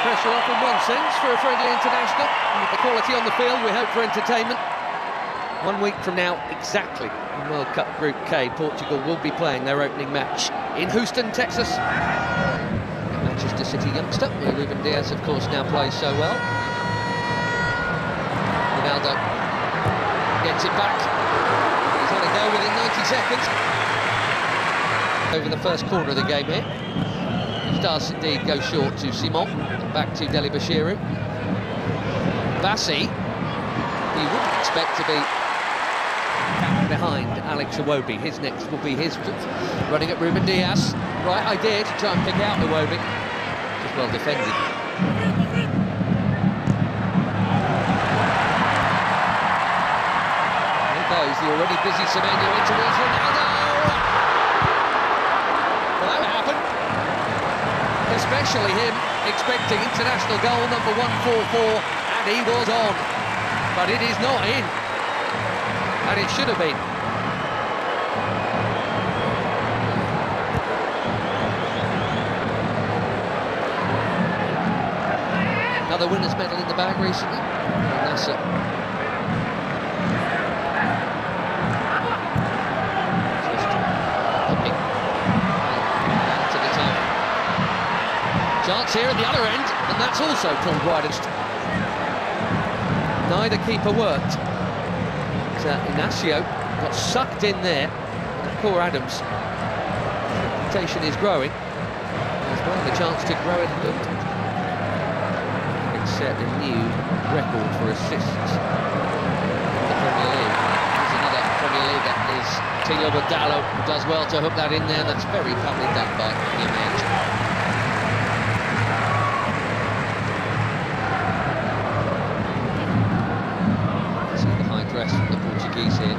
pressure off in one sense for a friendly international. And with the quality on the field, we hope for entertainment. 1 week from now, exactly, in World Cup Group K, Portugal will be playing their opening match in Houston, Texas. Manchester City youngster, where Ruben Dias, of course, now plays so well. Ronaldo gets it back. He's had a go within 90 seconds. Over the first corner of the game here. He does indeed go short to Simon, and back to Deli Bashiru. Bassi, he wouldn't expect to be behind Alex Iwobi. His next will be his running at Ruben Dias. Right idea to try and pick out Iwobi. Just well defended. There goes the already busy Semenyo in towards Ronaldo. Well, that happened. Especially him expecting international goal number 144, and he was on. But it is not in. And it should have been. Another winner's medal in the bag recently. And that's it. Just hopping back to the top. Chance here at the other end, and that's also pulled widest. Neither keeper worked. Inacio got sucked in there. Poor Adams. Reputation is growing. As well, the chance to grow it a little. It's set a new record for assists in the Premier League. There's another Premier League that is Tilo Badalo, who does well to hook that in there. That's very cleverly done by Image. From the Portuguese here.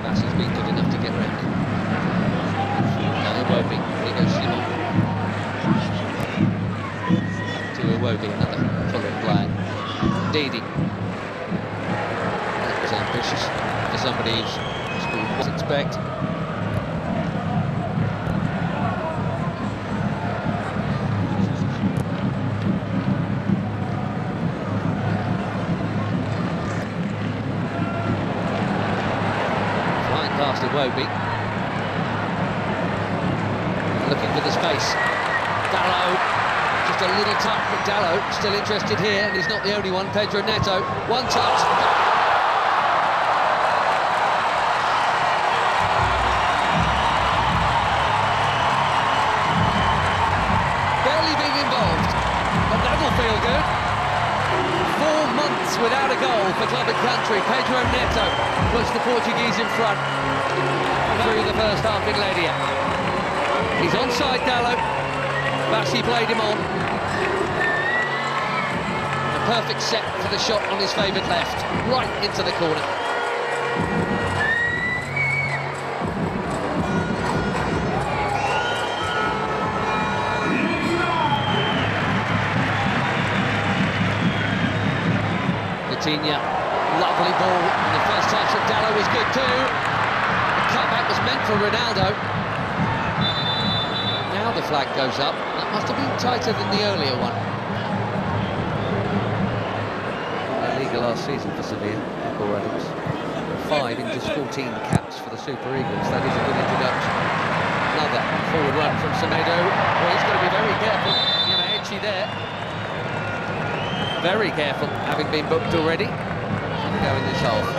Bassi's been good enough to get round it. Now Iwobi, here goes Simon. To Iwobi, another Fulham player. Didi. That was ambitious for somebody who's scored what to expect. Past Iwobi. Looking for the space. Dalot, just a little touch, but Dalot still interested here, and he's not the only one. Pedro Neto, one touch. Barely being involved, but that'll feel good. 4 months without a goal for club and country. Pedro Neto puts the Portuguese in front through the first half in Ledia. He's onside Dalot. Bassi played him on. A perfect set for the shot on his favoured left, right into the corner. Coutinho, lovely ball. And the first touch of Dalot was good too. The cutback was meant for Ronaldo. Now the flag goes up. That must have been tighter than the earlier one. La Liga last season for Sevilla, Paul Adams. 5 in just 14 caps for the Super Eagles. That is a good introduction. Another forward run from Semedo. Well, he's got to be very careful. You know, edgy there. Very careful, having been booked already. Go in this half.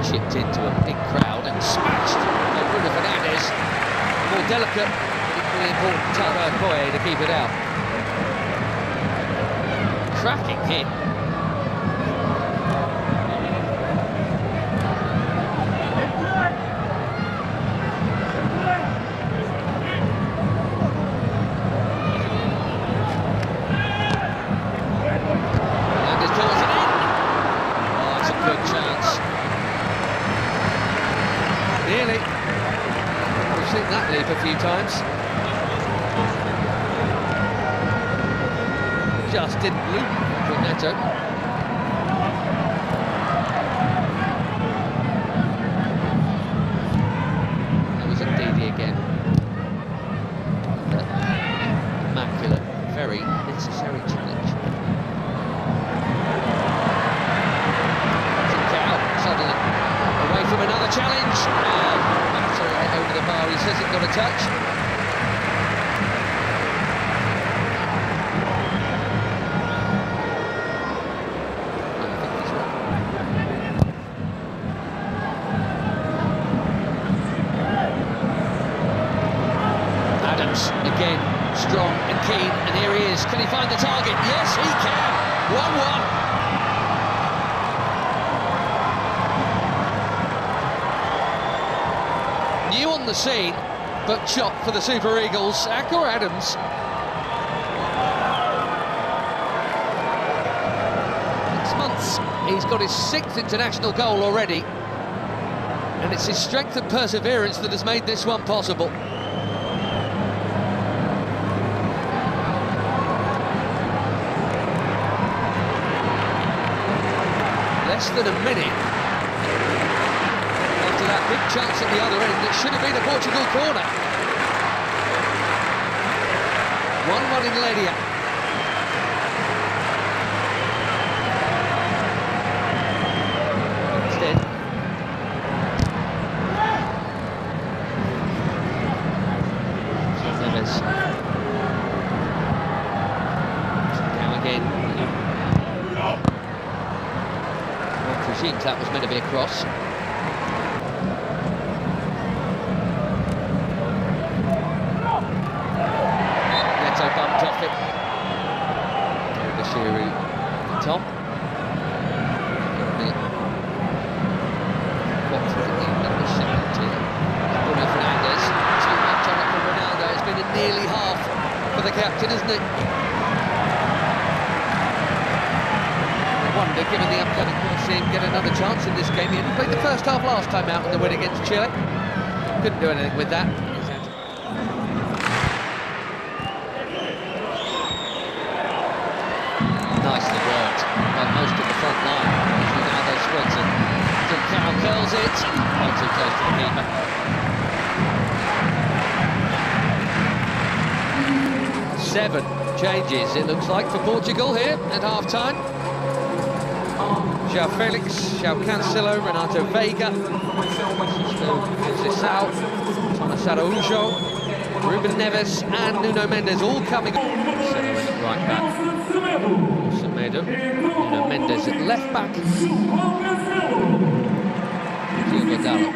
Chipped into a big crowd and smashed by Bruno Fernandes. More delicate, equally important Taro Koye to keep it out. Cracking hit. Nearly. We've seen that leap a few times. Just didn't loop with Neto. a challenge. Battering it over the bar. He says it got a touch. Adams again, strong and keen, and here he is. Can he find the target? Yes, he can. 1-1. New on the scene, but chopped for the Super Eagles. Akor Adams. 6 months, he's got his 6th international goal already, and it's his strength and perseverance that has made this one possible. Less than a minute after that big chance at the other end, it should have been a Portugal corner. 1-1 in Ledia. Instead, Neves. Now again. Presumed that was meant to be a cross. Neto bumped off it. Bashiru top. Bruno Fernandes. Too much on it for Ronaldo. It's been a nearly half for the captain, isn't it? Wonder, given the upcoming, we'll see him get another chance in this game. He only played the first half last time out in the win against Chile. Couldn't do anything with that. Nicely worked by most of the front line. Ronaldo spreads it. Carroll curls it. Way too close to the keeper. Seven changes, it looks like, for Portugal here at half-time. João Felix, João Cancelo, Renato Veiga, Conceição, Thomas Araújo, Ruben Neves and Nuno Mendes all coming up. Right back, Semedo, Nuno Mendes at left back, Dallo.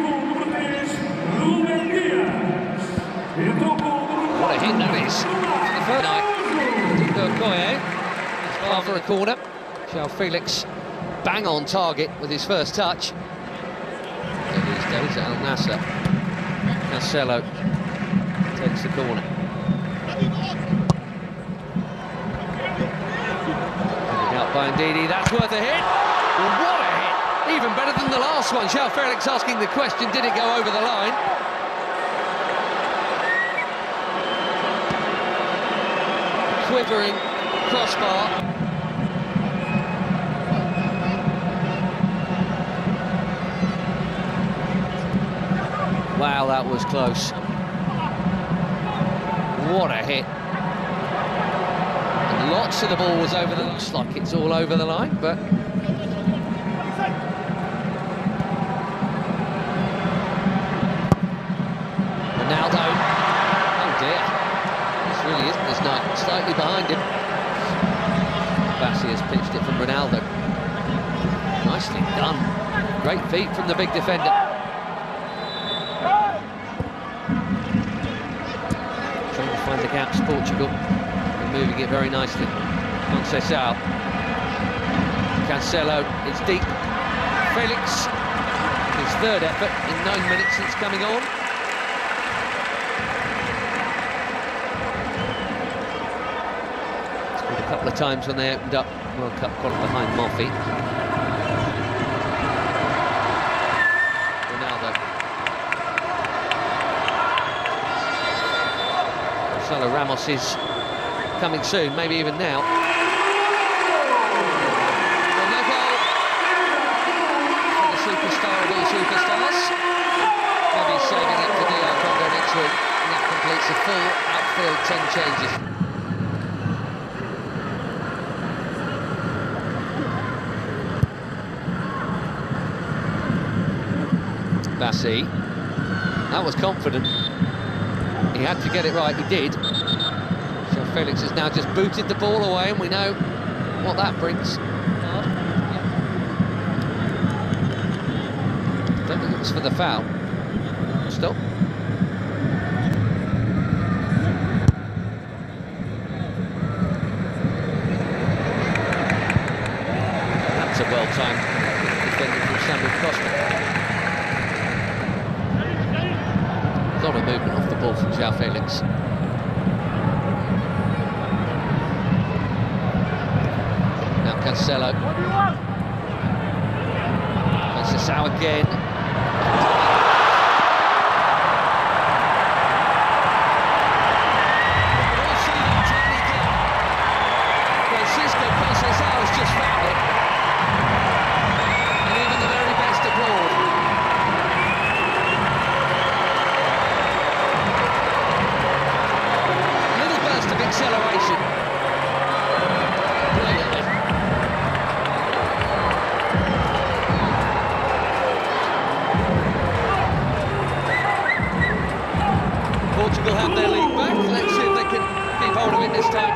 What a hit that is! For the first night, far for a corner. João Felix bang on target with his first touch. These days at Al Nassr. Cancelo takes the corner. Out by Ndidi, that's worth a hit. What a hit! Even better than the last one. João Felix asking the question, did it go over the line? Quivering crossbar. Wow, that was close. What a hit. And lots of the ball was over the... Looks like it's all over the line, but... Ronaldo. Oh dear. This really isn't this night. Slightly behind him. Bassi has pitched it from Ronaldo. Nicely done. Great feet from the big defender. Find the gaps, Portugal, and moving it very nicely. Conceição, Cancelo, it's deep. Felix, his third effort in 9 minutes since coming on. Scored a couple of times when they opened up World Cup quality behind Moffi. Ramos is coming soon, maybe even now. And no goal for the superstar of all superstars. Maybe saving it for DR Congo next week. And that completes a full outfield 10 changes. Bassi. That was confident. He had to get it right, he did. So Felix has now just booted the ball away, and we know what that brings. Don't think it was for the foul. Stop. That's a well-timed defending from Samuel Costa. A lot of movement off the ball from João Felix. Now Cancelo. Conceição again. Just found it, and even the very best abroad. Little burst of acceleration. Brilliantly. Portugal have their lead back. Let's see if they can keep hold of it this time.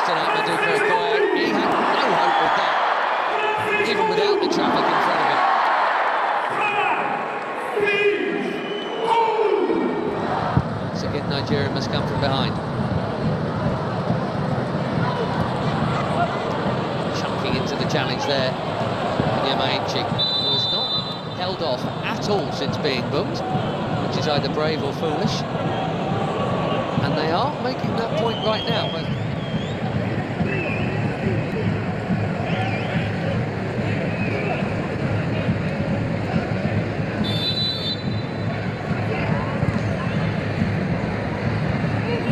Tonight, Maduka Okoye. He had no hope with that, even without the traffic in front of him. Once again, Nigeria must come from behind. Chunking into the challenge there, Nyamaechi, who has not held off at all since being booked, which is either brave or foolish. And they are making that point right now.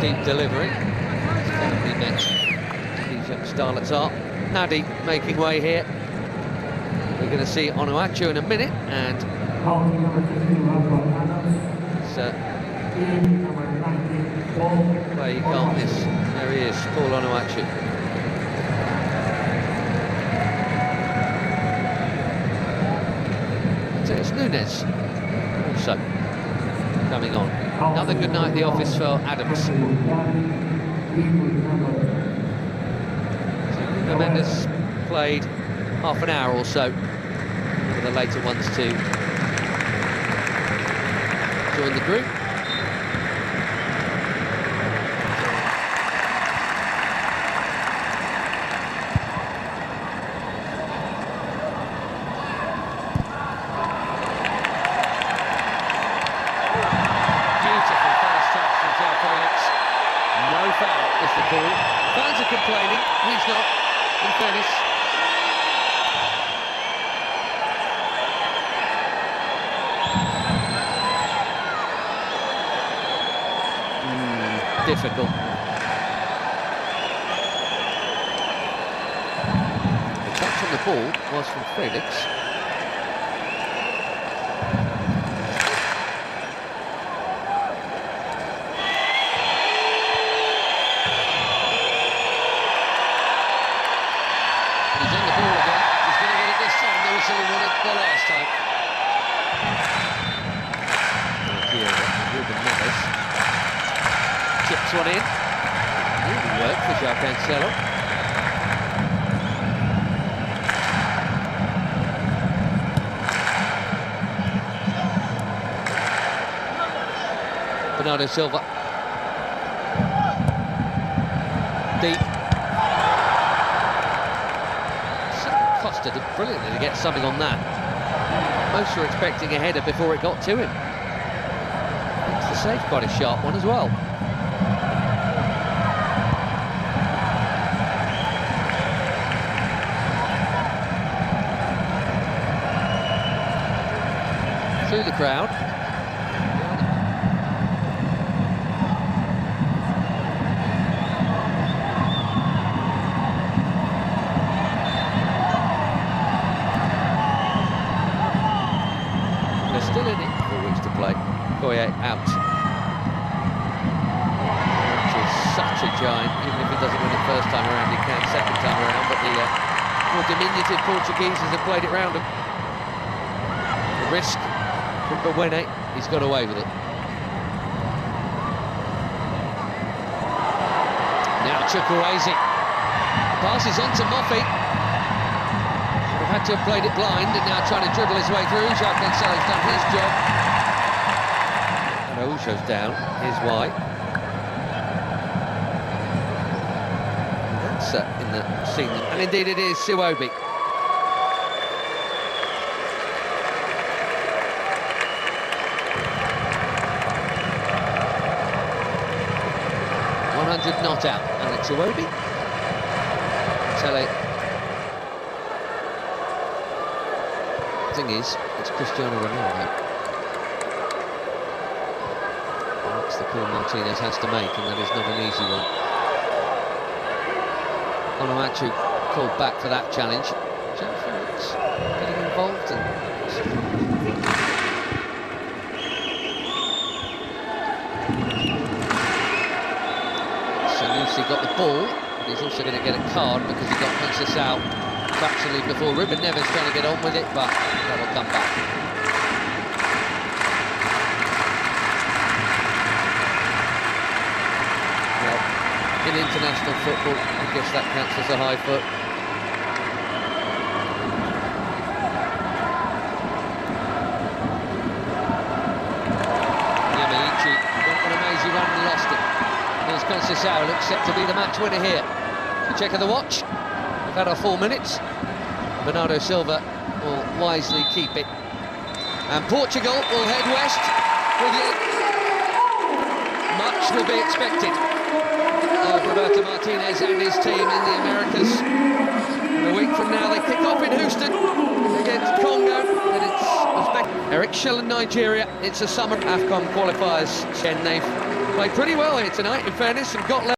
Deep delivery. Definitely meant these young starlets are. Nadi making way here. We're going to see Onuachu in a minute, and so where you can't miss. There he is, Paul Onuachu. So it's Nunes also coming on. Another good night at the office for Adams. So Mendes played half an hour or so for the later ones to join the group. Is the call. Fans are complaining, he's not, in fairness. Difficult. The touch on the ball was from Felix. The last time. Chips one in. Really worked for João Cancelo. Bernardo Silva. Deep. Costa did brilliantly to get something on that. Most were expecting a header before it got to him. Makes the save quite a sharp one as well. Through the crowd. Still in it, 4 weeks to play. Okoye out. Which is such a shine. Even if he doesn't win it first time around, he can second time around, but the more diminutive Portugueses have played it round him. The risk from Bewene, he's got away with it. Now Chukwueze. Passes on to Moffey. Would have had to have played it blind, and now trying to dribble his way through. Jacques Cancelo's done his job. And Araujo's down. Here's why. That's in the scene, and indeed it is Iwobi. Not out, and it's Iwobi. Tele. Thing is, it's Cristiano Ronaldo. That's the call Martinez has to make, and that is not an easy one. Onuachu called back for that challenge. Joe Felix getting involved and. He got the ball, but he's also going to get a card because he got Princess out fractionally before. Ruben Neves trying to get on with it, but that'll come back. Well, in international football, I guess that counts as a high foot. Yamaichi went on an amazing run and lost it. Here's Conceição, looks set to be the match winner here. Check of the watch. We've had our 4 minutes. Bernardo Silva will wisely keep it. And Portugal will head west with you. Much will be expected of Roberto Martinez and his team in the Americas. And a week from now they kick off in Houston against Congo. And it's Uzbek. Eric Schell in Nigeria. It's a summer AFCON qualifiers. They've played pretty well here tonight, in fairness, and got left.